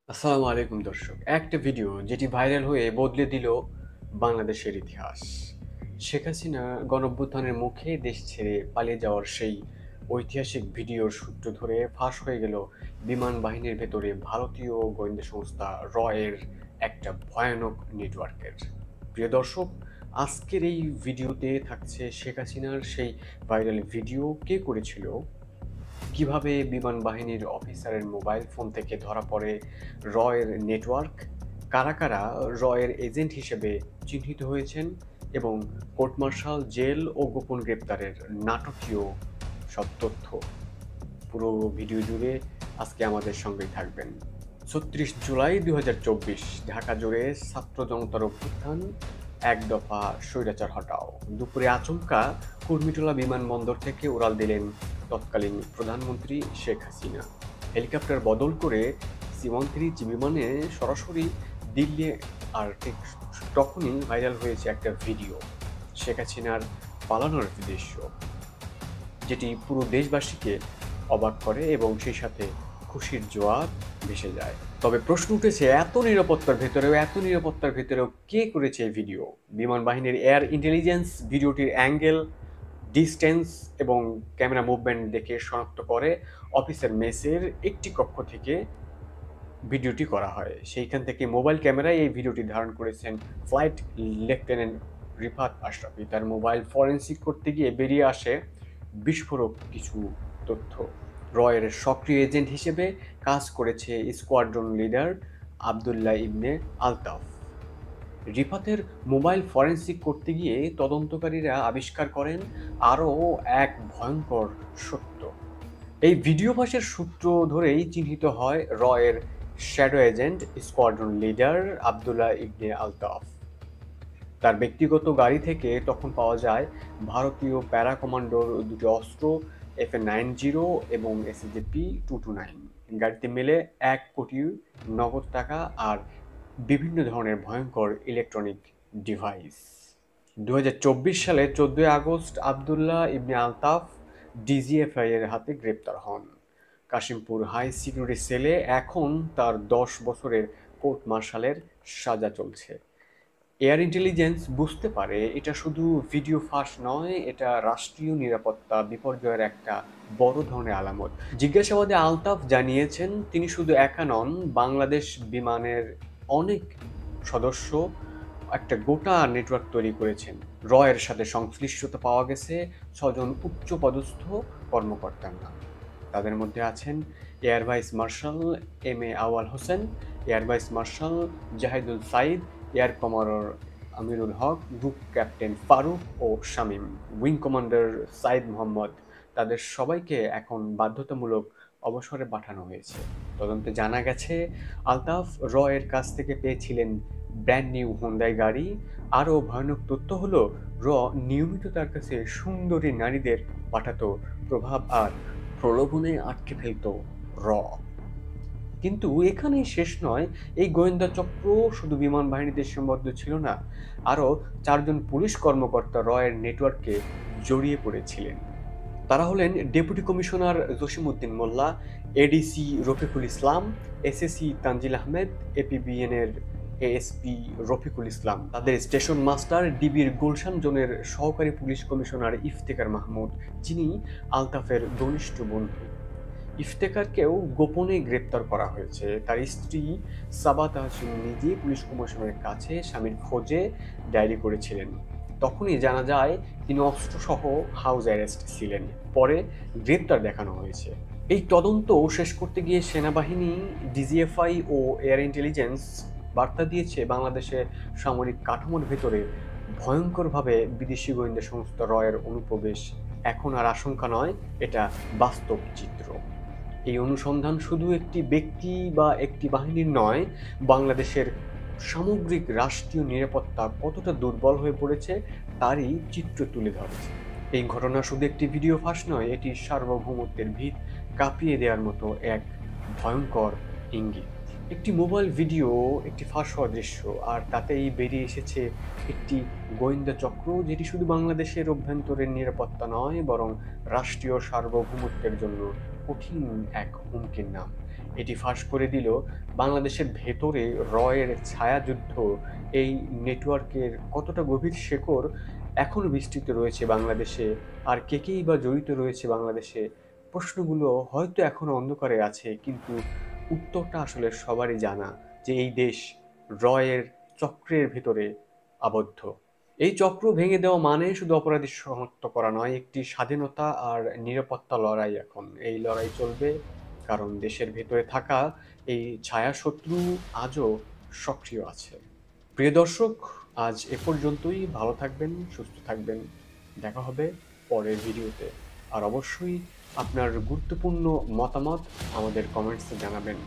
আসসালামু আলাইকুম দর্শক। একটা ভিডিও যেটি ভাইরাল হয়ে বদলে দিল বাংলাদেশের ইতিহাস। শেখ হাসিনা গণঅভ্যুত্থানের মুখে দেশ ছেড়ে পালিয়ে যাওয়ার সেই ঐতিহাসিক ভিডিওর সূত্র ধরে ফাঁস হয়ে গেল বিমান বাহিনীর ভেতরে ভারতীয় গোয়েন্দা সংস্থা র-এর একটা ভয়ানক নেটওয়ার্কের। প্রিয় দর্শক, আজকের এই ভিডিওতে থাকছে শেখ হাসিনার সেই ভাইরাল ভিডিও কে করেছিল, কিভাবে বিমান বাহিনীর অফিসারের মোবাইল ফোন থেকে ধরা পড়ে র-এর নেটওয়ার্ক, কারা কারা র-এর এজেন্ট হিসেবে চিহ্নিত হয়েছেন এবং কোর্ট মার্শাল, জেল ও গোপন গ্রেপ্তারের নাটকীয় সব তথ্য। পুরো ভিডিও জুড়ে আজকে আমাদের সঙ্গেই থাকবেন। ৩৬ জুলাই ২০২৪ ঢাকা জুড়ে ছাত্র জনতার অভ্যুত্থান, এক দফা স্বৈরাচার হটাও। দুপুরে আচমকা কুর্মিটোলা বিমানবন্দর থেকে উড়াল দিলেন তৎকালীন প্রধানমন্ত্রী শেখ হাসিনা। হেলিকপ্টার বদল করে সি-130 বিমানে সরাসরি দিল্লি। আর ঠিক তখনই ভাইরাল হয়েছে একটা ভিডিও, শেখ হাসিনার পালানোর দৃশ্য, যেটি পুরো দেশবাসীকে অবাক করে এবং সেই সাথে খুশির জোয়ার ভেসে যায়। তবে প্রশ্ন উঠেছে, এত নিরাপত্তার ভেতরেও কে করেছে এই ভিডিও? বিমান বাহিনীর এয়ার ইন্টেলিজেন্স ভিডিওটির অ্যাঙ্গেল, ডিস্টেন্স এবং ক্যামেরা মুভমেন্ট দেখে শনাক্ত করে অফিসের মেসের একটি কক্ষ থেকে ভিডিওটি করা হয়। সেইখান থেকে মোবাইল ক্যামেরায় এই ভিডিওটি ধারণ করেছেন ফ্লাইট লেফটেন্যান্ট রিফাত আশরাফি। তার মোবাইল ফরেনসিক করতে গিয়ে বেরিয়ে আসে বিস্ফোরক কিছু তথ্য। র-এর সক্রিয় এজেন্ট হিসেবে কাজ করেছে squadron leader Abdullah Ibne Altaf. রিফাতের mobile forensic করতে গিয়ে তদন্তকারীরা আবিষ্কার করেন আরও এক ভয়ঙ্কর সত্য। এই ভিডিও ফাঁসের সূত্র ধরেই চিহ্নিত হয় র-এর shadow agent squadron leader Abdullah Ibne Altaf. তার ব্যক্তিগত গাড়ি থেকে তখন পাওয়া যায় ভারতীয় প্যারা কমান্ডোর দুটি অস্ত্র, FN-90 এবং SAJP-229। গাড়িতে মেলে ১ কোটি নগদ টাকা আর বিভিন্ন ধরনের ভয়ঙ্কর ইলেকট্রনিক ডিভাইস। ২০২৪ সালে ১৪ আগস্ট আবদুল্লাহ ইবনে আলতাফ ডিজিএফআই এর হাতে গ্রেপ্তার হন। কাশিমপুর হাই সিকিউরিটি সেলে এখন তার ১০ বছরের কোর্ট মার্শালের সাজা চলছে। এয়ার ইন্টেলিজেন্স বুঝতে পারে এটা শুধু ভিডিও ফাঁস নয়, এটা রাষ্ট্রীয় নিরাপত্তা বিপর্যয়ের একটা বড় ধরনের আলামত। জিজ্ঞাসাবাদে আলতাফ জানিয়েছেন, তিনি শুধু একা নন, বাংলাদেশ বিমানের অনেক সদস্য একটা গোটা নেটওয়ার্ক তৈরি করেছেন। র-এর সাথে সংশ্লিষ্টতা পাওয়া গেছে ৬ জন উচ্চপদস্থ কর্মকর্তার নাম। তাদের মধ্যে আছেন air vice marshal M A Awal Hossain, air vice marshal Zahidul Saeed, air commander Amirul Haque, group captain Faruk ও শামীম, উইং কমান্ডার সাইদ মোহাম্মদ। তাদের সবাইকে এখন বাধ্যতামূলক অবসরে পাঠানো হয়েছে। তদন্তে জানা গেছে, আলতাফ র-এর কাছ থেকে পেয়েছিলেন ব্র্যান্ড নিউ হোন্ডাই গাড়ি। আরও ভয়ানক তথ্য হলো, র নিয়মিত তার কাছে সুন্দরী নারীদের পাঠাতো প্রভাব আর প্রলোভনে আটকে ফেলত র। কিন্তু এখানেই শেষ নয়, এই গোয়েন্দা চক্র শুধু বিমান বাহিনীতে সীমাবদ্ধ ছিল না, আরও ৪ জন পুলিশ কর্মকর্তা র-এর নেটওয়ার্কে জড়িয়ে পড়েছিলেন। তারা হলেন ডেপুটি কমিশনার জসিমউদ্দিন মোল্লা, ADC Rafiqul Islam, SSC Tanzil Ahmed, এপিবিএনের ASP Rafiqul Islam, তাদের স্টেশন মাস্টার ডিবির গুলশান জোনের সহকারী পুলিশ কমিশনার ইফতেখার মাহমুদ, যিনি আলতাফের ঘনিষ্ঠ বন্ধু। ইফতেখারকেও গোপনে গ্রেপ্তার করা হয়েছে। তার স্ত্রী সাবা তাহসিন নিজে পুলিশ কমিশনারের কাছে স্বামীর খোঁজে ডায়েরি করেছিলেন। তখনই জানা যায় তিনি অস্ত্রসহ হাউস অ্যারেস্ট ছিলেন। পরে গ্রেপ্তার দেখানো হয়েছে। এই তদন্ত শেষ করতে গিয়ে সেনাবাহিনী, ডিজিএফআই ও এয়ার ইন্টেলিজেন্স বার্তা দিয়েছে, বাংলাদেশে সামরিক কাঠামোর ভেতরে ভয়ঙ্করভাবে বিদেশি গোয়েন্দা সংস্থা র-এর অনুপ্রবেশ এখন আর আশঙ্কা নয়, এটা বাস্তব চিত্র। এই অনুসন্ধান শুধু একটি ব্যক্তি বা একটি বাহিনীর নয়, বাংলাদেশের সামগ্রিক রাষ্ট্রীয় নিরাপত্তা কতটা দুর্বল হয়ে পড়েছে তারই চিত্র তুলে ধরেছে। এই ঘটনা শুধু একটি ভিডিও ফাঁস নয়, এটি সার্বভৌমত্বের ভিত কাঁপিয়ে দেওয়ার মতো এক ভয়ঙ্কর ইঙ্গিত। একটি মোবাইল ভিডিও, একটি ফাঁস হওয়া দৃশ্য, আর তাতেই বেরিয়ে এসেছে একটি গোয়েন্দা চক্র, যেটি শুধু বাংলাদেশের অভ্যন্তরীণ নিরাপত্তা নয়, বরং রাষ্ট্রীয় সার্বভৌমত্বের জন্য কঠিন এক হুমকির নাম। এটি ফাঁস করে দিল বাংলাদেশের ভেতরে রয়ের ছায়াযুদ্ধ, এই নেটওয়ার্কের কতটা গভীর শেকড় এখনো বিস্তৃত রয়েছে বাংলাদেশে, আর কেই বা জড়িত রয়েছে বাংলাদেশে। প্রশ্নগুলো হয়তো এখনো অন্ধকারে আছে, কিন্তু উত্তরটা আসলে সবারই জানা, যে এই দেশ রয়ের চক্রের ভেতরে আবদ্ধ। এই চক্র ভেঙে দেওয়া মানে শুধু অপরাধী শনাক্ত করা নয়, একটি স্বাধীনতা আর নিরাপত্তা লড়াই। এখন এই লড়াই চলবে, কারণ দেশের ভেতরে থাকা এই ছায়া শত্রু আজও সক্রিয় আছে। প্রিয় দর্শক, আজ এ পর্যন্তই। ভালো থাকবেন, সুস্থ থাকবেন। দেখা হবে পরের ভিডিওতে। আর অবশ্যই আপনার গুরুত্বপূর্ণ মতামত আমাদের কমেন্টসে জানাবেন।